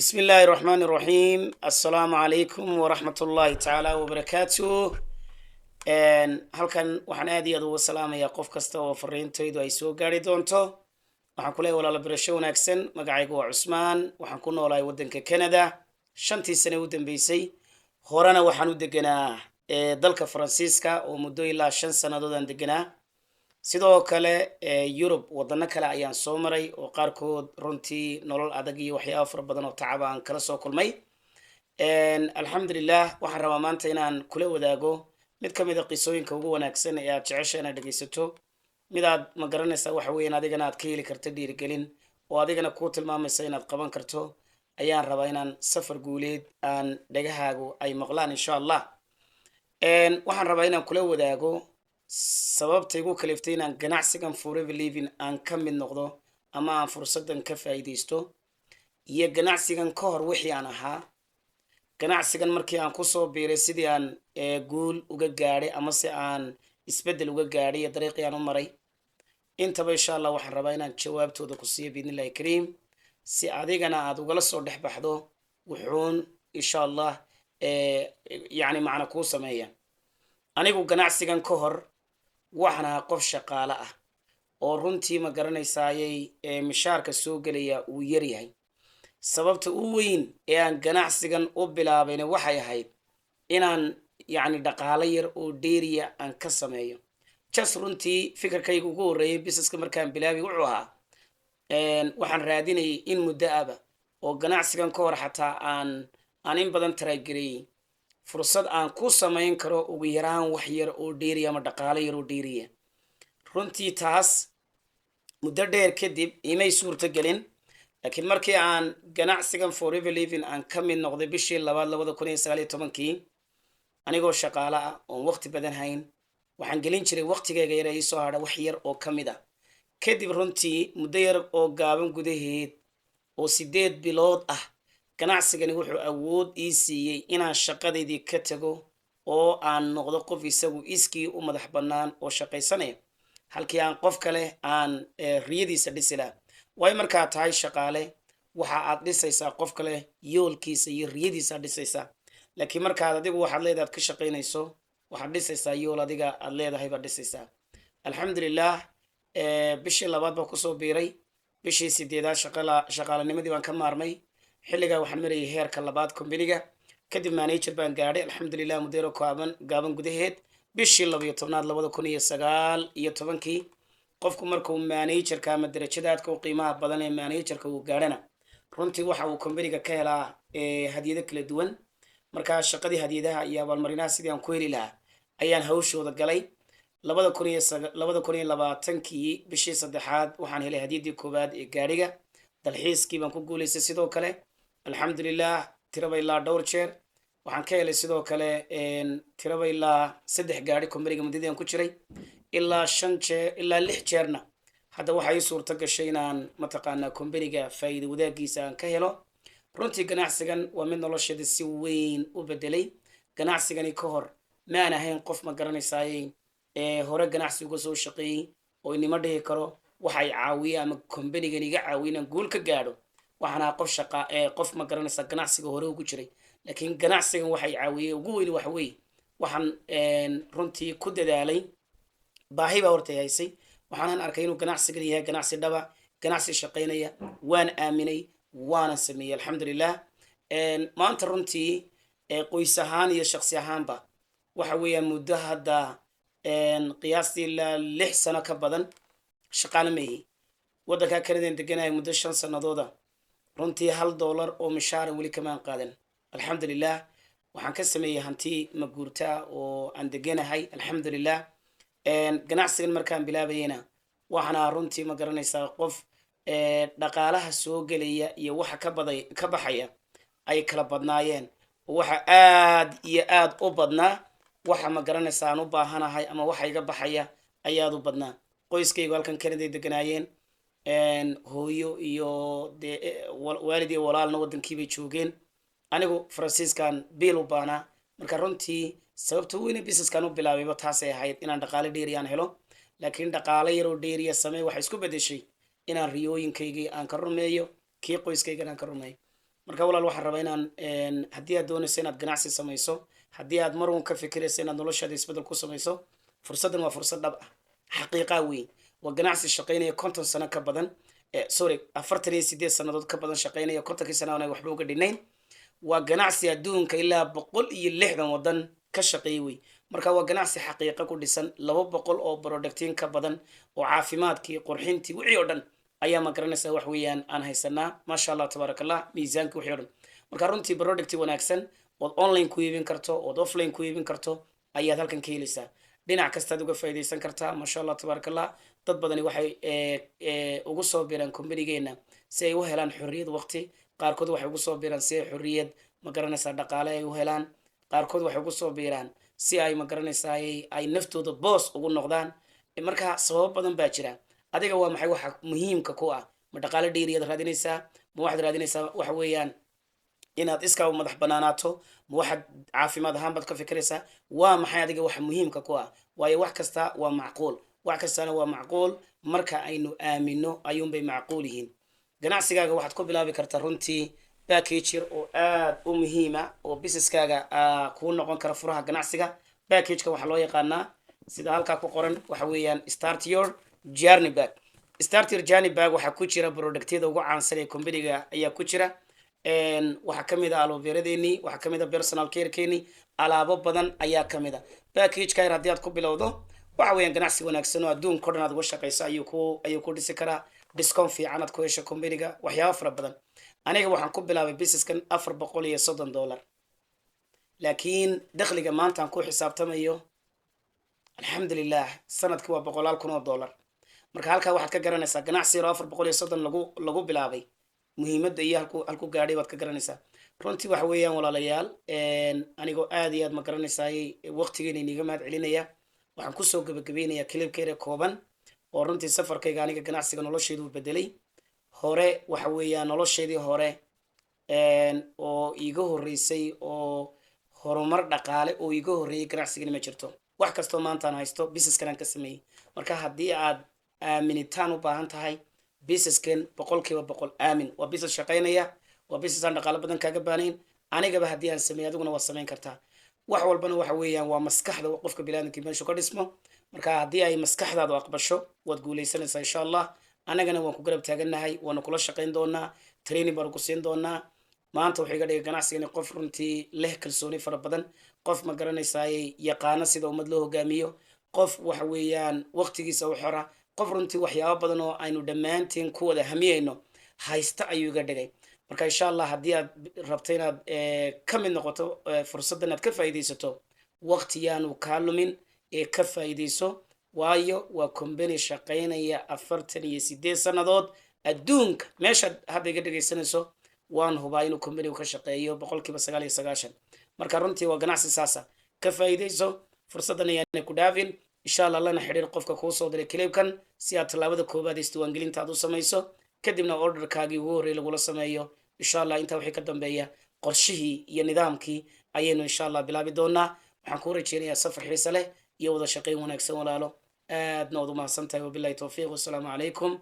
بسم الله الرحمن الرحيم السلام عليكم ورحمة الله تعالى وبركاته halkan waxaan aad iyo aad ugu salaamayaa qof kasta oo fariintaydu ay soo gaari doonto waxaan ku leeyahay walaalo barasho wanaagsan magacaygu waa Cusmaan waxaan ku noolahay waddanka Canada shantii sano u dambeysay horena waxaan u deganaa dalka Faransiiska oo muddo ilaa 5 sanadood aan deganaa sidoo kale Yurub wadano kale ayaan soo maray oo qaarkood runtii nolol adag iyo waxyaabo fara badan oo tacab aan kala soo kulmay alxamdulillah waxaan rabaa maanta inaan kula wadaago mid ka mid ah qisooyinka ugu wanaagsan ee aad jeceshahay inaad dhegeysato mid aad ma garanaysaa waxa weeyaan adigana aad ka heli karto dhiirigelin oo adigana kuu tilmaamaysa inaad qaban karto ayaan rabaa inaan safar guuleed aan dhagahaagu ay maqlaan insha allah waxaan rabaa inaan kula wadaago sababta igu kaliftay inaan ganacsigan forever living aan ka mid noqdo ama aan fursadan ka faa'iideysto iyo ganacsigan ka hor wixii aan ahaa ganacsigan markii aan ku soo biiray sidii aan guul uga gaadhay ama si aan isbedel uga gaadhay iyo dariiqii aan u maray intaba insha allah waxaan rabaa inaan jawaabtooda ku siiyo biidnillahi kariim si adigana aad ugala soo dhex baxdo wuxuun insha allah yacni macna kuu sameeya anigu ganacsigan ka hor waxaan ahaa qof shaqaale ah oo runtii ma garanaysaayay mishaarka soo gelaya uu yar yahay sababta u weyn ee aan ganacsigan u bilaabayna waxay ahayd inaan yacni dhaqaale yar oo dheeriya aan ka sameeyo just runtii fikirkayga ugu horreeyay businesska markaan bilaabay wuxuu ahaa waxaan raadinayay in muddo aba oo ganacsigan ka hor xataa aan in badan taraagareeyey fursad aan ku samayn karo ugu yaraan wax yar oo dheeriya ama dhaqaale yar oo dheeriya runtii taas muddo dheer kadib imay suurto gelin laakiin markii aan ganacsigan forever living aan ka mid noqday bishii 2019 anigoo shaqaale ah oon waqti badan hayn waxaan gelin jiray waqtigayga yar ee soo hadha wax yar oo ka mid ah kadib runtii muddo yar oo gaaban gudaheed oo 8 bilood ah ganacsigani wuxuu awood ii siiyey inaan shaqadeydii ka tago oo aan noqdo qof isagu iskii u madax bannaan oo shaqaysanaya halkii aan qof kale aan riyadiisa dhisi lahaa way markaa tahay shaqaale waxa aad dhisaysaa qof kale yoolkiisa iyo riyadiisa dhisaysaa laakiin markaad adigu waxaad leedahay ka shaqaynayso waxaad dhisaysaa yool adiga aad leedahay baad dhisaysaa alxamdulillah bishii labaad baan kusoo biiray bishii 8aad shaqaalanimadii baan ka maarmay xilligaa waxaan marayay heerka labaad kombaniga kadib manager baan gaadhay alxamdulillah muddo gaaban gudaheed bishii 12 2019 qofku markuu managerka ama darajadaadka u qiimaha badan ee managerka uu gaadhana runtii waxa uu kombaniga ka helaa hadiyado kala duwan markaa shaqadii hadiyadaha iyo abaalmarinaha sidii aan ku heli lahaa ayaan hawshooda galay 2020 bishii 3aad waxaan helay hadiyadii koowaad ee gaadhiga dalxiiskii baan ku guulaystay sidoo kale alxamdulillah tiraba ilaa dhowr jeer waxaan ka helay sidoo kale tiraba ilaa 3 gaadhi kombaniga muddadii aan ku jiray ilaa 5 jeer ilaa 6 jeerna hadda waxaa ii suurto gashay inaan mataqaanaa kombaniga faa'iido wadaagiisa aan ka helo runtii ganacsigan waa mid nolosheeda si weyn u bedelay ganacsigani ka hor ma aan ahayn qof ma garanaysaayay hore ganacsi uga soo shaqeeyey oo inima dhihi karo waxay caawiya ama kombanigan iga caawiya inaan guul ka gaadho waxaan ahaa qof ma garanaysaa ganacsiga hore ugu jiray laakiin ganacsigan waxay caawiyey ugu weyn waxa weeye waxaan runtii ku dadaalay baahi baa horta haysay waxaanan arkay inuu ganacsigan yahay ganacsi dhaba ganacsi shaqaynaya waan aaminay waana sameeyey alxamdulillah maanta runtii qoys ahaan iyo shakhsi ahaanba waxa weeyaan muddo hadda qiyaastii ilaa 6 sano ka badan shaqaale ma ihi waddankaa Canada deganahay muddo 5 sanadooda runtii $1 oo mishaar weli kamaan qaadan alxamdulillah waxaan ka sameeyey hanti maguurta oo aan deganahay alxamdulillah ganacsigan markaan bilaabayena waxaana runtii ma garanaysaa qof dhaqaalaha soo gelaya iyo waxa ka baxaya ay kala badnaayeen waxa aad iyo aad u badnaa waxa ma garanaysaa aan u baahanahay ama waxa iga baxaya ayaad u badnaa qoyskaygu halkan Canada deganaayeen hooyo iyo waalid iyo walaalna waddankii bay joogeen anigu Faransiiskan biil u baanaa marka runtii sababta weyn businesskan u bilaabayba taasay ahayd inaan dhaqaale dheeri aan helo laakiin dhaqaale yar oo dheeriya samee waxa isku bedeshay inaan riyooyinkaygii aan ka rumeeyo kii qoyskaygana aan ka rumeeyo marka walaal waxaan rabaa inaan haddii aad doonayso inaad ganacsi samayso haddii aad mar uun ka fikirayso inaad noloshaada isbeddel ku samayso fursaddan waa fursad dhab ah xaqiiqaa weyn waa ganacsi shaqaynaya 50 sano ka badan sorry 48 sannadood ka badan shaqaynaya 50 sano aan waxba uga dhinayn waa ganacsi adduunka ilaa 160 waddan ka shaqeeyay wey marka waa ganacsi xaqiiqo ku dhisan 200 oo productiin ka badan oo caafimaadkii qurxintii wixii oo dhan ayaa ma garanaysaa wax weeyaan aan haysanaa maasha allah tabaarakallah miisaanka wixii oo dhan marka runtii product wanaagsan ood online ku iibin karto ood offline ku iibin karto ayaad halkan ka helaysaa dhinac kastaad uga faa'iidaysan kartaa maasha allah tabaarakallah dad badani waxay ugu soo biiraan companigeena si ay u helaan xorriyad waqti qaarkood waxay ugu soo biiraan si ay xorriyad ma garanaysaa dhaqaale ay u helaan qaarkood waxay ugu soo biiraan si ay ma garanaysaa ay naftooda boos ugu noqdaan marka sababo badan baa jira adiga waa maxay waxa muhiimka ku ah ma dhaqaale dheeriyaad raadinaysaa ma waxaad raadinaysaa waxa weeyaan inaad iskaa madax banaanaato ma waxaad caafimaad ahaan baad ka fikiraysaa waa maxay adiga waxa muhiimka ku ah waayo wax kasta waa macquul wax kastana waa macquul marka aynu aamino ayuunbay macquul yihiin ganacsigaaga waxaad ku bilaabi kartaa runtii package oo aad u muhiima oo businesskaaga kuu noqon kara furaha ganacsiga packageka waxaa loo yaqaanaa sida halkaa ku qoran waxa weeyaan start your journey bag start your journey bag waxaa ku jira productyada ugu caansan ee companyga ayaa ku jira waxaa kamid ah aloveradeenii waxaa kamid ah personal carekeenii alaabo badan ayaa kamid ah packageka yar haddii aad ku bilowdo waxa weeyaan ganacsi wanaagsan oo adduunka o dhan aad uga shaqayso ayuu ku dhisi karaa discount fiican aad ku hesho companyga waxyaaba fara badan aniga waxaan ku bilaabay businesskan $430 laakiin dakhliga maanta aan ku xisaabtamayo alxamdulilah sanadkii waa $100,000 marka halkaa waxaad ka garanaysaa ganacsi yaro 430 lagu bilaabay muhiimadda iyo halku gaadhay baad ka garanaysaa runtii waxa weeyaan walaalayaal anigoo aad iyo aad ma garanaysaa waqtigeena iniga mahad celinaya waxaan kusoo gabagabeynayaa kilibkeeda kooban oo runtii safarkayga aniga ganacsiga nolosheedu u bedelay hore waxa weeyaan nolosheedii hore oo iiga horreysay oo horumar dhaqaale oo iiga horreeyay ganacsigani ma jirto wax kastoo maanta aan haysto businesskan aan ka sameeyey marka haddii aad aaminitaan u baahan tahay businesskan 100% aamin waa business shaqaynaya waa business aan dhaqaale badan kaaga baanayn anigaba haddii aan sameeyo adiguna waa samayn kartaa wax walbana waxa weeyaan waa maskaxda qofka bini'aadamka meeshu ka dhismo marka haddii ay maskaxdaadu aqbasho waad guulaysanaysaa insha allah anagana waan ku garab taagannahay waana kula shaqayn doonaa training baan ku siin doonaa maanta wuxuu iga dhigay ganacsigani qof runtii leh kalsooni fara badan qof ma garanaysaa yaqaano sida ummad loo hogaamiyo qof waxa weeyaan waqtigiisa u xora qof runtii waxyaabo badan oo aynu dhammaantiin ku wada hamiyayno haysta ayuu iga dhigay marka insha allah haddii aad rabto inaad ka mid noqoto fursaddan aad ka faa'iidaysato waqti yaanu kaa lumin ee ka faa'iidayso waayo waa company shaqaynaya 48 sannadood adduunka meeshaad hadda iga dhegaysanayso waan hubaa inuu company ka shaqeeyo 99% marka runtii waa ganacsi saasa ka faa'iidayso fursaddan ayaan ku dhaafin insha allah lana xiriir qofka kuu soo diray kilibkan si aad tallaabada koobaad isdiiwaangelinta aad u samayso kadibna orderkaagii ugu horreeyay lagula sameeyo insha allah intaa wixii ka dambeeya qorshihii iyo nidaamkii ayaynu insha allah bilaabi doonaa waxaan kuu rajeynayaa safar xiise leh iyo wada shaqayn wanaagsan walaalo aadna waad u mahadsantahay wabillahi towfiiq wassalaamu calaykum